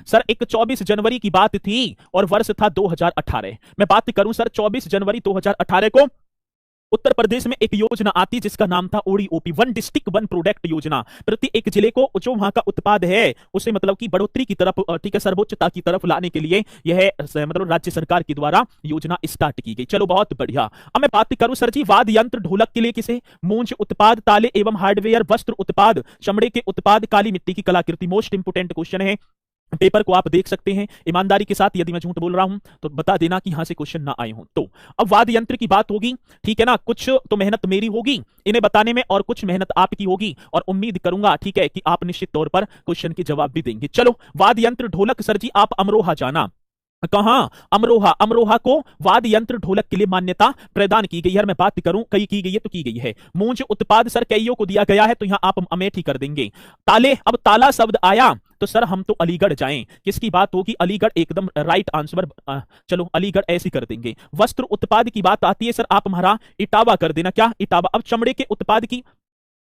Sir एक 24 जनवरी की बात थी और वर्ष था 2018। मैं बात करूं सर 24 जनवरी 2018 को उत्तर प्रदेश में एक योजना आती जिसका नाम था ODOP, one district one product योजना। प्रति एक जिले को जो वहां का उत्पाद है उसे मतलब कि बढ़ोतरी की तरफ, ठीक है, सर्वोच्चता की तरफ लाने के लिए यह मतलब राज्य सरकार के द्वारा योजना स्टार्ट की गई। चलो बहुत बढ़िया। अब मैं बात करूं सर जी वाद्य यंत्र ढोलक के लिए किसे, मूंज उत्पाद, ताले एवं हार्डवेयर, वस्त्र उत्पाद, चमड़े के उत्पाद, काली मिट्टी की कलाकृति। मोस्ट इंपोर्टेंट क्वेश्चन है, पेपर को आप देख सकते हैं ईमानदारी के साथ। यदि मैं झूठ बोल रहा हूं तो बता देना कि यहां से क्वेश्चन ना आए हों। तो अब वाद्य यंत्र की बात होगी, ठीक है ना, कुछ तो मेहनत मेरी होगी इन्हें बताने में और कुछ मेहनत आपकी होगी, और उम्मीद करूंगा ठीक है कि आप निश्चित तौर पर क्वेश्चन के जवाब भी देंगे। चलो वाद्य यंत्र ढोलक सर जी आप अमरोहा जाना। कहां? अमरोहा। अमरोहा को वाद्य यंत्र ढोलक के लिए मान्यता प्रदान की गई है। मैं बात करूं कई की गई है तो की गई है। मूंज उत्पाद सर कईयों को दिया गया है तो यहां आप अमेठी कर देंगे। ताले, अब ताला शब्द आया तो सर हम तो अलीगढ़ जाएं। किसकी बात होगी? अलीगढ़ एकदम राइट आंसर। चलो अलीगढ़ ऐसे कर देंगे। वस्त्र उत्पाद की बात आती है सर आप हमारा इटावा कर देना। क्या? इटावा। अब चमड़े के उत्पाद की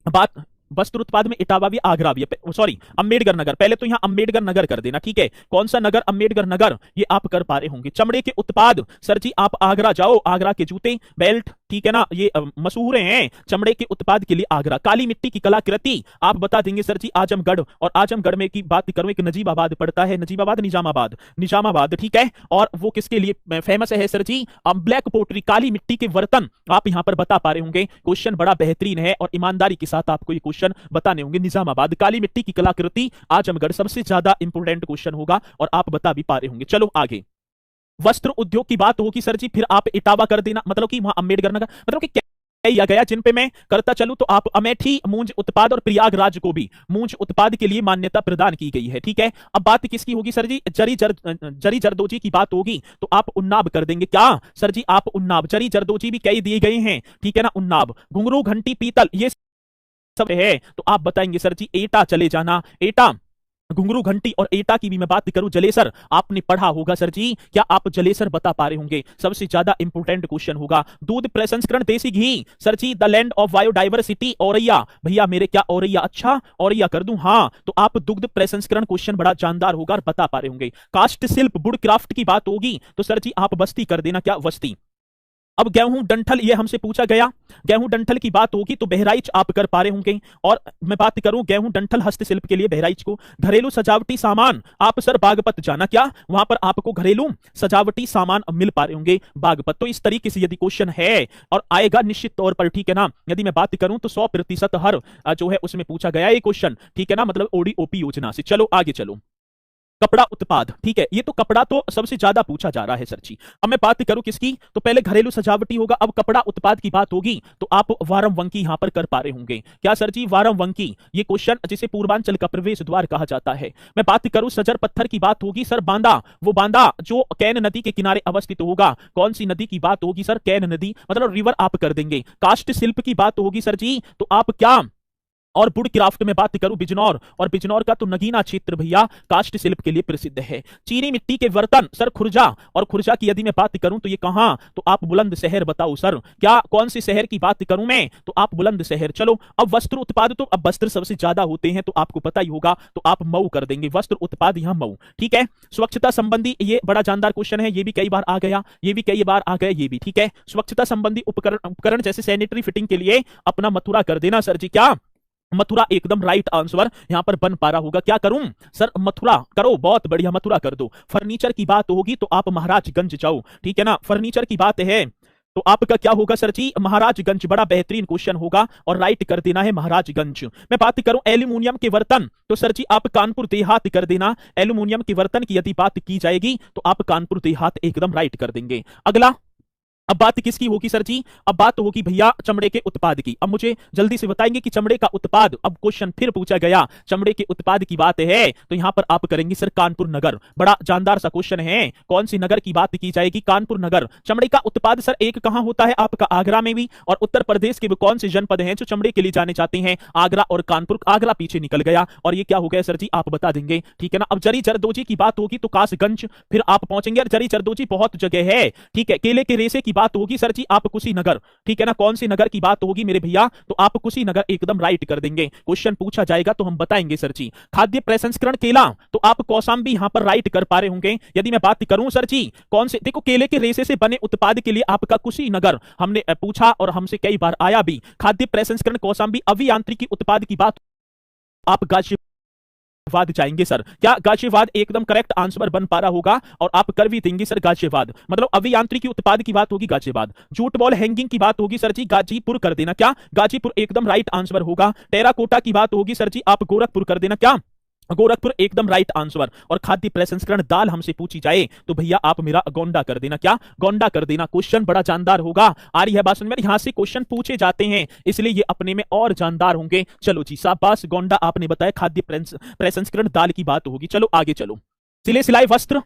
बात, वस्त्र उत्पाद में इटावा भी, आगरा भी, सॉरी अंबेडकर नगर। पहले तो यहां अंबेडकर नगर कर देना, ठीक है। कौन सा नगर? अंबेडकर नगर। ये आप कर पा रहे होंगे। चमड़े के उत्पाद सर जी आप आगरा जाओ, आगरा के जूते, बेल्ट, ठीक है ना, ये मशहूर हैं चमड़े के उत्पाद के लिए आगरा। काली मिट्टी की कलाकृति आप बता देंगे सर जी आजमगढ़। और आजमगढ़ में की बात करूं एक नजीबाबाद पड़ता है, नजीबाबाद, निजामाबाद, निजामाबाद, ठीक है। और वो किसके लिए फेमस है सर जी? ब्लैक पोटरी, काली मिट्टी के बर्तन आप यहां पर बता पा रहे होंगे। क्वेश्चन बड़ा बेहतरीन है और ईमानदारी के साथ आपको ये क्वेश्चन बताने होंगे। निजामाबाद, काली मिट्टी की कलाकृति, आजमगढ़, सबसे ज्यादा इंपोर्टेंट क्वेश्चन होगा और आप बता भी पा रहे होंगे। चलो आगे। वस्त्र उद्योग की बात होगी सर जी, फिर आप इटावा कर देना, मतलब कि वहां अंबेडकर नगर, मतलब कि किया गया जिन पे मैं करता चलूं तो आप अमेठी, मूंज उत्पाद और प्रयागराज को भी मूंज उत्पाद के लिए मान्यता प्रदान की गई है, ठीक है। अब बात किसकी होगी सर जी? जरी जरदोजी की बात होगी तो आप उन्नाव कर देंगे। क्या सर जी? आप उन्नाव। जरी जरदोजी भी कई दिए गए हैं, ठीक है ना। उन्नाव, घुंघरू, घंटी, पीतल, ये सब है तो आप बताएंगे सर जी एटा चले जाना। एटा, घुंघरू, घंटी और एटा की भी मैं बात करूं, जलेसर आपने पढ़ा होगा सर जी। क्या आप जलेसर बता पा रहे होंगे? सबसे ज्यादा इंपोर्टेंट क्वेश्चन होगा। दूध प्रसंस्करण, देसी घी sir ji, the land of biodiversity, Auraiya. भैया मेरे क्या औरैया? अच्छा औरैया कर दूं, हाँ। तो आप दुग्ध प्रसंस्करण क्वेश्चन बड़ा जानदार होगा और बता पा रहे होंगे। कास्ट शिल्प, वुड क्राफ्ट की बात होगी तो सर जी आप बस्ती कर देना। क्या? बस्ती। अब गेहूं डंठल ये हमसे पूछा गया, गेहूं डंठल की बात होगी तो बहराइच आप कर पा रहे होंगे। और मैं बात करूं गेहूं डंठल हस्तशिल्प के लिए बहराइच को। घरेलू सजावटी सामान आप सर बागपत जाना। क्या? वहां पर आपको घरेलू सजावटी सामान मिल पा रहे होंगे बागपत। तो इस तरीके से यदि क्वेश्चन है और आएगा निश्चित तौर पर, ठीक है ना। यदि मैं बात करूं तो 100% हर जो है उसमें पूछा गया ये क्वेश्चन, ठीक है ना, मतलब ओडीओपी योजना से। चलो आगे चलो। कपड़ा उत्पाद, ठीक है, ये तो कपड़ा तो सबसे ज्यादा पूछा जा रहा है सर जी। अब मैं बात करूं किसकी तो पहले घरेलू सजावटी होगा, अब कपड़ा उत्पाद की बात होगी तो आप वारमवंकी यहां पर कर पा रहे होंगे। क्या सर जी? वारमवंकी, ये क्वेश्चन जिसे पूर्वांचल का प्रवेश द्वार कहा जाता है। मैं बात करूं सजर पत्थर की बात होगी सर, बांदा, वो बांदा जो कैन नदी के किनारे अवस्थित होगा। कौन सी नदी की बात होगी सर? कैन नदी, मतलब रिवर आप कर देंगे। कास्ट शिल्प की बात होगी सर जी तो आप क्या? और वुड क्राफ्ट में बात करूं बिजनौर, और बिजनौर का तो नगीना क्षेत्र भैया कास्ट शिल्प के लिए प्रसिद्ध है। चीनी मिट्टी के बर्तन सर खुर्जा, और खुर्जा की यदि मैं बात करूं तो ये कहां? तो आप बुलंदशहर बताओ सर। क्या? कौन सी शहर की बात करूं मैं? तो आप बुलंदशहर। चलो अब वस्त्र उत्पाद, तो अब वस्त्र सबसे ज्यादा होते हैं तो आपको पता ही होगा तो आप मऊ कर देंगे। वस्त्र उत्पाद यहां मऊ, ठीक है। स्वच्छता संबंधी ये बड़ा जानदार क्वेश्चन है, ये भी कई बार आ गया, ये भी कई बार आ गया, ये भी, ठीक है। स्वच्छता संबंधी उपकरण जैसे सैनिटरी फिटिंग के लिए अपना मथुरा कर देना सर जी। क्या? मथुरा एकदम राइट आंसर यहां पर बन पा रहा होगा। क्या करूं सर? मथुरा करो, बहुत बढ़िया, मथुरा कर दो। फर्नीचर की बात होगी तो आप महाराजगंज जाओ, ठीक है ना। फर्नीचर की बात है तो आपका क्या होगा सर जी? महाराजगंज, बड़ा बेहतरीन क्वेश्चन होगा और राइट कर देना है महाराजगंज। मैं बात करूं एल्यूमिनियम के बर्तन तो सर जी आप कानपुर देहात कर देना। एल्यूमिनियम के बर्तन की यदि बात की जाएगी तो आप कानपुर देहात एकदम राइट कर देंगे। अगला, अब बात किसकी होगी सर जी? अब बात होगी भैया चमड़े के उत्पाद की। अब मुझे जल्दी से बताएंगे कि चमड़े का उत्पाद, अब क्वेश्चन फिर पूछा गया चमड़े के उत्पाद की बात है तो यहां पर आप करेंगे सर कानपुर नगर। बड़ा जानदार सा क्वेश्चन है। कौन सी नगर की बात की जाएगी? कानपुर नगर। चमड़े का उत्पाद सर एक कहां होता है आपका? आगरा में भी। और उत्तर प्रदेश के कौन से जनपद हैं जो चमड़े के लिए जाने जाते हैं? आगरा और कानपुर। आगरा पीछे निकल गया और ये क्या हो गया सर जी? आप बता देंगे, ठीक है ना। अब जरी जरदोजी की बात होगी तो कासगंज, फिर आप पहुंचेंगे। जरी जरदोजी बहुत जगह है, ठीक है। केले के रेशे की बात होगी सर जी आप कुशीनगर, ठीक है ना, कौन सी नगर की बात होगी मेरे भैया, तो आप कुशीनगर एकदम राइट कर देंगे। क्वेश्चन पूछा जाएगा तो हम बताएंगे सर जी। खाद्य प्रसंस्करण केला, तो आप कौशाम्बी यहां पर राइट कर पा रहे होंगे। यदि मैं बात करूं सर जी कौन से, देखो केले के रेशे से बने उत्पाद के लिए आपका कुशीनगर हमने पूछा और हमसे कई बार आया भी। खाद्य प्रसंस्करण कौशाम्बी, अभियांत्रिकी उत्पाद की बात आप गाजियाबाद जाएंगे सर। क्या गाजियाबाद एकदम करेक्ट आंसर बन पा रहा होगा, और आप कर भी देंगे सर गाजियाबाद, मतलब अभियांत्रिकी उत्पाद की बात होगी गाजियाबाद। जूट बॉल हैंगिंग की बात होगी सर जी गाजीपुर कर देना, क्या गाजीपुर एकदम राइट आंसर होगा। टेराकोटा की बात होगी सर जी आप गोरखपुर कर देना, क्या गोरखपुर एकदम राइट आंसर। और खाद्य प्रसंस्करण दाल हमसे पूछी जाए तो भैया आप मेरा गोंडा कर देना, क्या गोंडा कर देना। क्वेश्चन बड़ा जानदार होगा, आ रही है बात समझ में, यहां से क्वेश्चन पूछे जाते हैं इसलिए ये अपने में और जानदार होंगे। चलो जी शाबाश, गोंडा आपने बताया, खाद्य प्रसंस्करण दाल की बात होगी। चलो आगे चलो। सिले सिलाई वस्त्र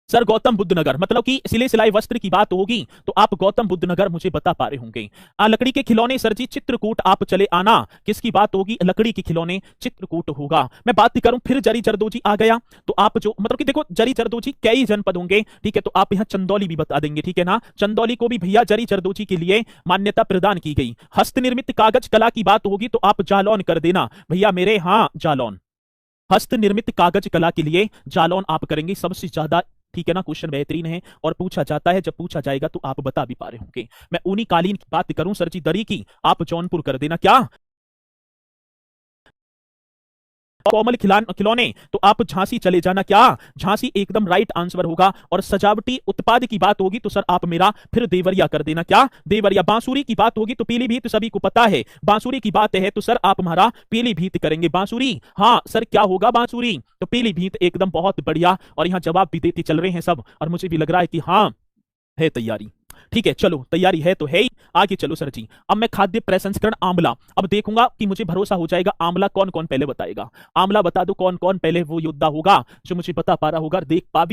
सर गौतम बुद्ध नगर, मतलब कि सिले सिलाई वस्त्र की बात होगी तो आप गौतम बुद्ध नगर मुझे बता पा रहे होंगे। लकड़ी के खिलौने सर जी चित्रकूट आप चले आना, किसकी बात होगी, लकड़ी के खिलौने चित्रकूट होगा। मैं बात करूं फिर जरी जरदोजी आ गया तो आप जो मतलब कि देखो जरी जरदोजी कई जनपद होंगे, ठीक है, तो आप यहाँ चंदौली भी बता देंगे, ठीक है ना, चंदौली को भी भैया जरी जरदोजी के लिए मान्यता प्रदान की गई। हस्तनिर्मित कागज कला की बात होगी तो आप जालौन कर देना भैया मेरे, हाँ जालौन। हस्त निर्मित कागज कला के लिए जालौन आप करेंगे सबसे ज्यादा, ठीक है ना। क्वेश्चन बेहतरीन है और पूछा जाता है, जब पूछा जाएगा तो आप बता भी पा रहे होंगे। मैं ऊनी कालीन की बात करूं सर जी दरी की, आप जौनपुर कर देना, क्या कोमल खिलौने तो आप झांसी चले जाना, क्या झांसी एकदम राइट आंसर होगा। और सजावटी उत्पाद की बात होगी तो सर आप मेरा फिर देवरिया कर देना, क्या देवरिया। बांसुरी की बात होगी तो पीलीभीत सभी को पता है, बांसुरी की बात है तो सर आप हमारा पीलीभीत करेंगे। बांसुरी, हाँ सर क्या होगा बांसुरी, तो पीलीभीत एकदम बहुत बढ़िया। और यहां जवाब भी देते चल रहे हैं सब, और मुझे भी लग रहा है कि हाँ है तैयारी, ठीक है चलो तैयारी है तो है ही। आगे चलो सर जी। अब मैं खाद्य प्रसंस्करण आंवला, अब देखूंगा कि मुझे भरोसा हो जाएगा आंवला कौन कौन पहले बताएगा। आंवला बता दो कौन कौन पहले वो योद्धा होगा जो मुझे बता पा रहा होगा, देख पा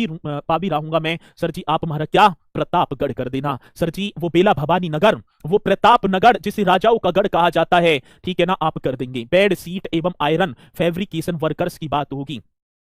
भी रहूंगा मैं सर जी। आप हमारा क्या प्रतापगढ़ कर देना सर जी, वो बेला भवानी नगर, वो प्रताप नगर जिसे राजाओं का गढ़ कहा जाता है, ठीक है ना, आप कर देंगे। बेड शीट एवं आयरन फैब्रिकेशन वर्कर्स की बात होगी,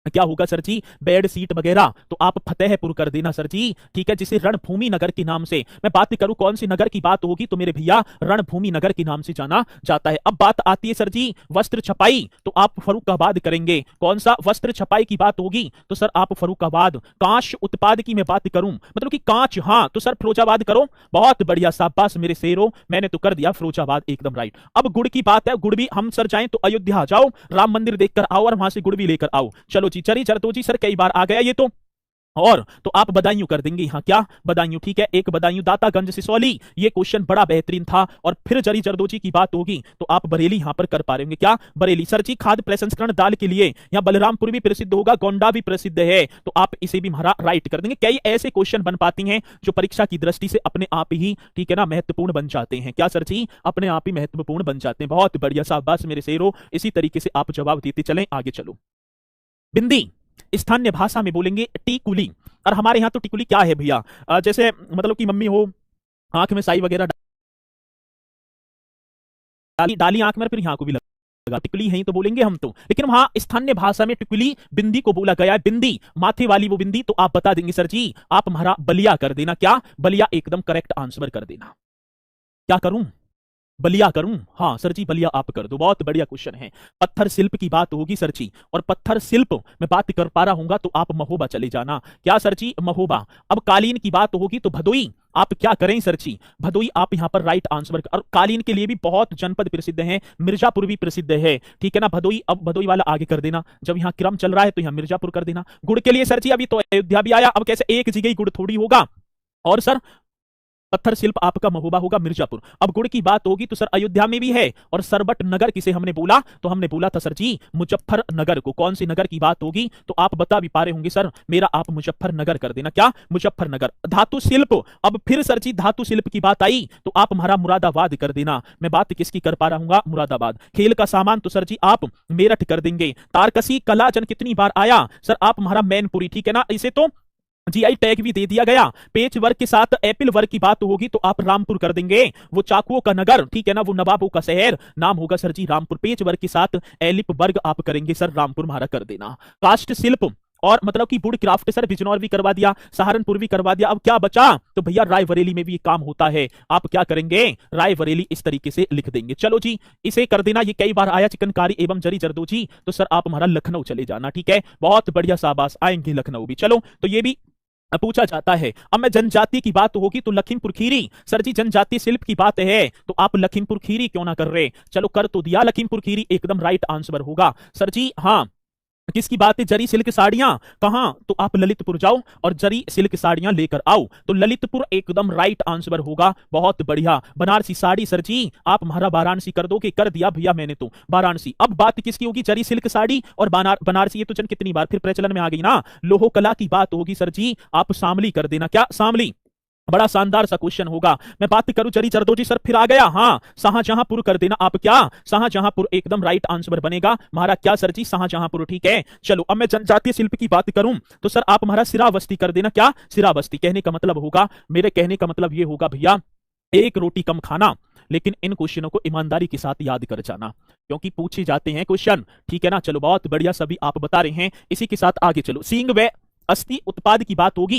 क्या होगा सर जी, बेड सीट वगैरह तो आप फतेहपुर कर देना सर जी, ठीक है, जिसे रणभूमि नगर के नाम से, मैं बात करूं कौन सी नगर की बात होगी तो मेरे भैया रणभूमि नगर के नाम से जाना जाता है। अब बात आती है सर जी वस्त्र छपाई, तो आप फर्रुखाबाद करेंगे। कौन सा वस्त्र छपाई की बात होगी तो सर आप फर्रुखाबाद। कांच उत्पाद की मैं बात करूं, मतलब कि कांच, हाँ तो सर फिरोजाबाद करो, बहुत बढ़िया शाबाश मेरे शेरों, मैंने तो कर दिया फिरोजाबाद एकदम राइट। अब गुड़ की बात है, गुड़ भी हम सर जाएं तो अयोध्या जाओ, राम मंदिर देखकर आओ और वहां से गुड़ भी लेकर आओ। चलो चरी जरदोजी सर कई बार आ गया ये और तो आप बदायूं कर देंगे, यहाँ क्या बदायूं, ठीक है, एक बदायूं। दातागंज सिसौली, ये क्वेश्चन बड़ा बेहतरीन था। और फिर जरी जरदोजी की बात होगी तो आप बरेली यहां पर कर पा रहे होंगे, क्या बरेली सर जी। खाद्य प्रसंस्करण दाल के लिए यहाँ बलरामपुर भी प्रसिद्ध होगा, गोंडा भी प्रसिद्ध है, तो आप इसे भी हमारा राइट कर देंगे। कई ऐसे क्वेश्चन बन पाती हैं जो परीक्षा की दृष्टि से अपने आप ही, ठीक है ना, महत्वपूर्ण बन जाते हैं, क्या सर जी, अपने आप ही महत्वपूर्ण बन जाते हैं। बहुत बढ़िया शाबाश मेरे शेरों, इसी तरीके से आप जवाब देते चलें। आगे चलो। बिंदी स्थानीय भाषा में बोलेंगे टिकुली, और हमारे यहाँ तो टिकुली क्या है भैया, जैसे मतलब कि मम्मी हो आंख में साई वगैरह डाली डाली आंख में, फिर यहाँ को भी लगा टिकुली है ही तो बोलेंगे हम तो, लेकिन वहां स्थानीय भाषा में टिकुली बिंदी को बोला गया है। बिंदी माथे वाली वो बिंदी, तो आप बता देंगे सर जी, आप हमारा बलिया कर देना, क्या बलिया एकदम करेक्ट आंसर कर देना। क्या करूं, बलिया करूं, हाँ सर जी बलिया आप कर दो, बहुत बढ़िया क्वेश्चन है। पत्थर शिल्प की बात होगी सर जी, और पत्थर शिल्प मैं बात कर पा रहा हूंगा तो आप महोबा चले जाना, क्या सर जी महोबा। अब कालीन की बात होगी तो भदोई आप क्या करें सर जी, भदोई आप यहां पर राइट आंसर। और कालीन के लिए भी बहुत जनपद प्रसिद्ध है, मिर्जापुर भी प्रसिद्ध है, ठीक है ना, भदोई। अब भदोई वाला आगे कर देना, जब यहाँ क्रम चल रहा है तो यहाँ मिर्जापुर कर देना। गुड़ के लिए सर जी अभी तो अयोध्या भी आया, अब कैसे एक जगह गुड़ थोड़ी होगा, और सर पत्थर शिल्प आपका महोबा होगा मिर्जापुर। अब गुड़ की बात होगी तो सर अयोध्या में भी है, और सरबट नगर किसे हमने बोला, तो हमने बोला था सर जी मुजफ्फरनगर को। कौन सी नगर की बात होगी तो आप बता भी पा रहे होंगे सर, मेरा आप मुजफ्फरनगर कर देना, क्या मुजफ्फरनगर। धातु शिल्प, अब फिर सर जी धातु शिल्प की बात आई तो आप हमारा मुरादाबाद कर देना, मैं बात किसकी कर पा रहा हूँ, मुरादाबाद। खेल का सामान तो सर जी आप मेरठ कर देंगे। तारकसी कलाजन कितनी बार आया, सर आप हमारा मैनपुरी, ठीक है ना, इसे तो जीआई टैग भी दे दिया गया। पेच वर्क के साथ एपिल वर्क की बात होगी तो आप रामपुर कर देंगे, वो चाकुओं का नगर, ठीक है ना, वो नवाबों का शहर, नाम होगा सर जी रामपुर। पेच वर्क के साथ एलिप वर्ग आप करेंगे सर रामपुर हमारा कर देना। कास्ट शिल्प और मतलब कि वुड क्राफ्ट सर बिजनौर भी करवा दिया, सहारनपुर भी करवा दिया, अब क्या बचा? तो भैया रायबरेली में भी ये काम होता है। आप क्या करेंगे? रायबरेली इस तरीके से लिख देंगे। चलो जी, इसे कर देना। ये कई बार आया चिकनकारी एवं जरी जरदोजी, तो सर आप हमारा लखनऊ चले जाना, ठीक है? बहुत बढ़िया, शाबाश, आएंगे लखनऊ भी। चलो, तो ये भी पूछा जाता है। अब मैं जनजाति की बात होगी तो लखीमपुर खीरी। सर जी जनजाति शिल्प की बात है तो आप लखीमपुर खीरी क्यों ना कर रहे? चलो कर तो दिया, लखीमपुर खीरी एकदम राइट आंसर होगा। सर जी हाँ, किसकी बात है? जरी सिल्क साड़ियां कहां? तो आप ललितपुर जाओ और जरी सिल्क साड़ियां लेकर आओ। तो ललितपुर एकदम राइट आंसर होगा। बहुत बढ़िया। बनारसी साड़ी सर जी आप हमारा वाराणसी कर दो, कि कर दिया भैया मैंने तो वाराणसी। अब बात किसकी होगी? जरी सिल्क साड़ी और बनारसी। ये तो जन कितनी बार फिर प्रचलन में आ गई ना। लोहो कला की बात होगी सर जी, आप शामली कर देना। क्या शामली? बड़ा शानदार सा क्वेश्चन होगा। मैं बात करूं जरी जरदोजी सर फिर आ गया। हाँ, शाहजहांपुर कर देना आप। क्या? शाहजहांपुर एकदम राइट आंसर बनेगा हमारा। क्या सर जी? शाहजहांपुर, ठीक है। चलो, अब मैं जनजातीय शिल्प की बात करूं तो सर आप हमारा सिरावस्ती कर देना। क्या? सिरावस्ती। कहने का मतलब होगा, मेरे कहने का मतलब ये होगा भैया, एक रोटी कम खाना। लेकिन इन क्वेश्चनों को ईमानदारी के साथ याद कर जाना, क्योंकि पूछे जाते हैं क्वेश्चन, ठीक है ना? चलो बहुत बढ़िया, सभी आप बता रहे हैं। इसी के साथ आगे चलो। सींग व अस्थि उत्पाद की बात होगी